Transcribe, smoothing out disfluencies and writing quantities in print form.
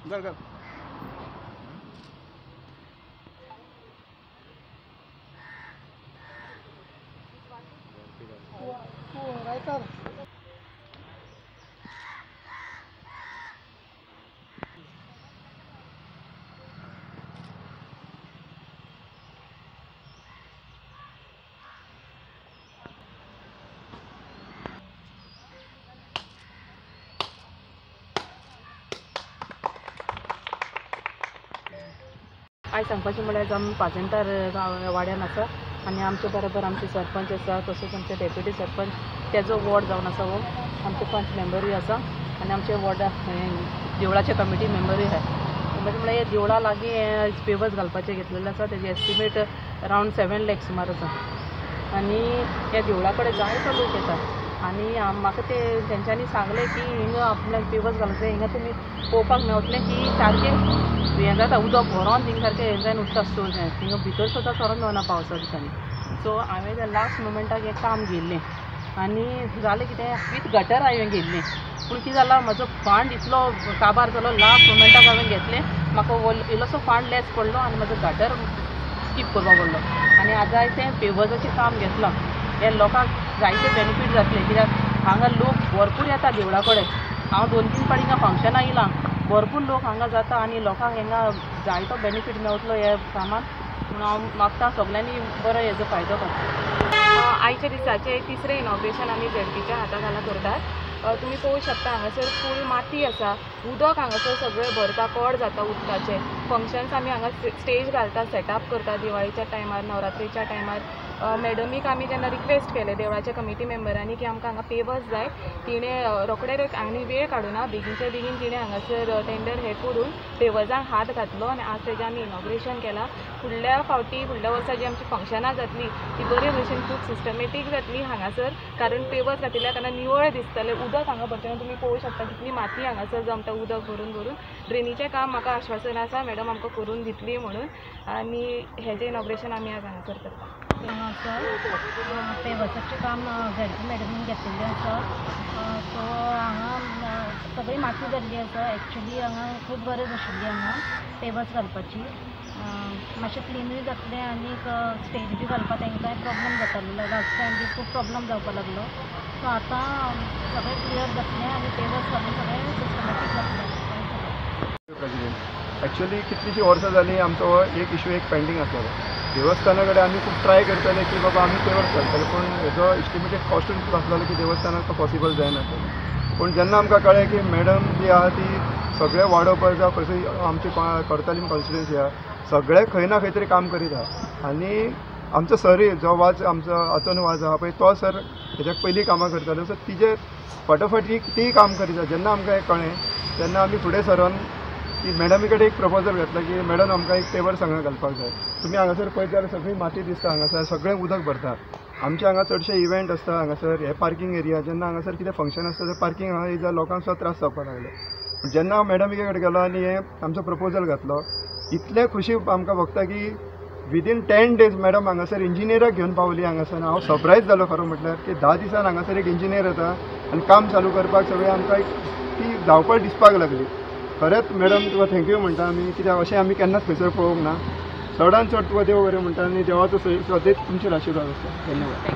घाल घाल आयज सांगपाचें म्हळ्यार आमी पाजेंतार वाड्यान आसा आनी आमचे बरोबर आमचे सरपंच आसा तशेंच आमचे डेप्युटी सरपंच तेजो वॉर्ड जावन आसा हो आमचे पंच मेंबरूय आसा आनी आमचे वॉर्डा देवळाचे कमिटी मेंबरूय आसा म्हळ्यार हे देवळा लागीं पेवर्स घालपाचे घेतलेले आसा तेजे एस्टिमेट अरावंड 7 लाख सुमार आसा आनी ह्या देवळा कडेन जायतो लोक येता आनी म्हाका ते तेंच्यांनी सांगलें की हिंगा आपल्याक पेवर्स घालचे हिंगा तुमी पळोवपाक मेळटलें की सारकें हें जाता उदक भरोन थिंगा सारकें हें जायन उदक स्टोर जाय थिंगा भितर सुद्दां सरोन मेळना पावसा दिसांनी सो हांवें त्या लास्ट मोमेंटाक हें काम घेतलें आनी जालें कितें वीथ गटर हांवें घेतलें पूण कितें जालां म्हजो फांड इतलो काबार जालो लास्ट मोमेंटाक हांवें घेतलें म्हाका इल्लोसो फांड लेस पडलो आनी म्हजो गटर स्कीप करपाक पडलो आनी आतां हांवें पेवर्साचें काम घेतलां हे लोकांक जायते बेनिफीट जातले कित्याक हांगा लोक भरपूर येता देवळा कडेन हांव 2-3 फावटी हिंगा फंक्शनां येयलां भरपूर लोक हांगा जाता आनी लोकांक हिंगा जायतो बेनिफीट मेळटलो हे कामान पूण हांव मागता सगळ्यांनी बरो हेजो फायदो घेवचो। आयच्या दिसाचे तिसरें इनॉग्रेशन आमी झेडपीच्या हाताखाला करतात। तुमी पळोवंक शकता हांगासर फूल माती आसा उदक हांगासर सगळें भरता कोड जाता उदकाचे फंक्शन्स आमी हांगा स्टेज घालता सेटअप करता दिवाळीच्या टायमार नवरात्रीच्या टायमार मॅडमीक आमी जेन्ना रिक्वेस्ट केले देवळाच्या कमिटी मेंबरांनी की आमकां हांगा पेवर्स जाय तिणें रोखडेर आनी वेळ काडूना बेगीनच्या बेगीन तिणें हांगासर टेंडर हें करून पेवर्सांक हात घातलो आनी आज तेजें आमी इनॉग्रेशन केलां। फुडल्या वर्सा जी आमची फंक्शनां जातली ती बरे भशेन खूब सिस्टमॅटीक जातली हांगासर कारण पेवर्स घातिल्ल्या कारणान निवळ दिसतलें उदक हांगा भरतना तुमी पळोवंक शकता कितली माती हांगासर जमता उदक भरून भरून ड्रेनीचें काम म्हाका आश्वासन आसा मॅडम आमकां करून दितली म्हणून आनी हेजें इनॉग्रेशन आमी आज हांगासर करता। हांगासर पेवर्साचें काम झेडपी मॅडमीन घेतिल्लें आसा सो हांगा सगळी माती जाल्ली आसा एक्चुली हांगा खूब गरज आशिल्ली हांगा पेवर्स घालपाची मातशें क्लिनूय जातलें आनी स्टेज बी घालपाक तांकांय प्रॉब्लम जातालो लास्ट टायम बी खूब प्रॉब्लम जावपाक लागलो सो आतां सगळें क्लियर जातलें आनी पेवर्स घालून सगळें सिस्टमॅटीक जातलें। प्रेसिडेंट एक्चुअली कितलींशीं वर्सां जालीं आमचो एक इश्यू एक पेंडींग आसलेलो देवस्थाना कडेन आमी खूब ट्राय करताले की बाबा आमी पेवर्स घालतले पूण हेजो एस्टिमेटेड कॉस्टूय खूब आसलेलो की देवस्थानाक तो पॉसिबल जायनासलें पूण जेन्ना आमकां कळ्ळें की मॅडम जी आहा ती सगळें वाडोवपाक जावं खंय आमची कोर्तालीम कॉन्स्टिट्युएन्सी आहा सगळें खंय ना खंय तरी काम करीत आहा आनी आमचो सरूय जो वाज आमचो हातून वाज आहा पळय तो सर हेज्याक पयलीं कामां करतालो सो तिजे फटाफट तीय काम करीत आहा जेन्ना आमकां हें कळ्ळें तेन्ना आमी फुडें सरोन की मॅडमी कडेन एक प्रपोजल घातला की मॅडम आमकां एक पेवर्स हांगा घालपाक जाय तुमी हांगासर पळयत जाल्यार सगळी माती दिसता हांगासर सगळें उदक भरता आमचे हांगा चडशे इव्हेंट आसता हांगासर हे पार्किंग एरिया जेन्ना हांगासर कितें फंक्शन आसता तर पार्किंग हांगा येयल्यार लोकांक सुद्दां त्रास जावपाक लागले जेन्ना हांव मॅडमी कडेन गेलो आनी हे आमचो प्रपोजल घातलो इतलें खुशी आमकां भोगता की विदीन 10 days मॅडम हांगासर इंजिनियराक घेवन पावली हांगासर हांव सरप्रायज जालो खरो म्हटल्यार की 10 दिसान हांगासर एक इंजिनियर येता आनी काम चालू करपाक सगळें आमकां ती धांवपळ दिसपाक लागली खरेंच मॅडम तुका थँक्यू म्हणटा आमी कित्याक अशें आमी केन्नाच खंयसर पळोवंक ना चडांत चड तुका देव बरें म्हणटा आनी देवाचो सदैत तुमचेर आशिर्वाद आसता धन्यवाद।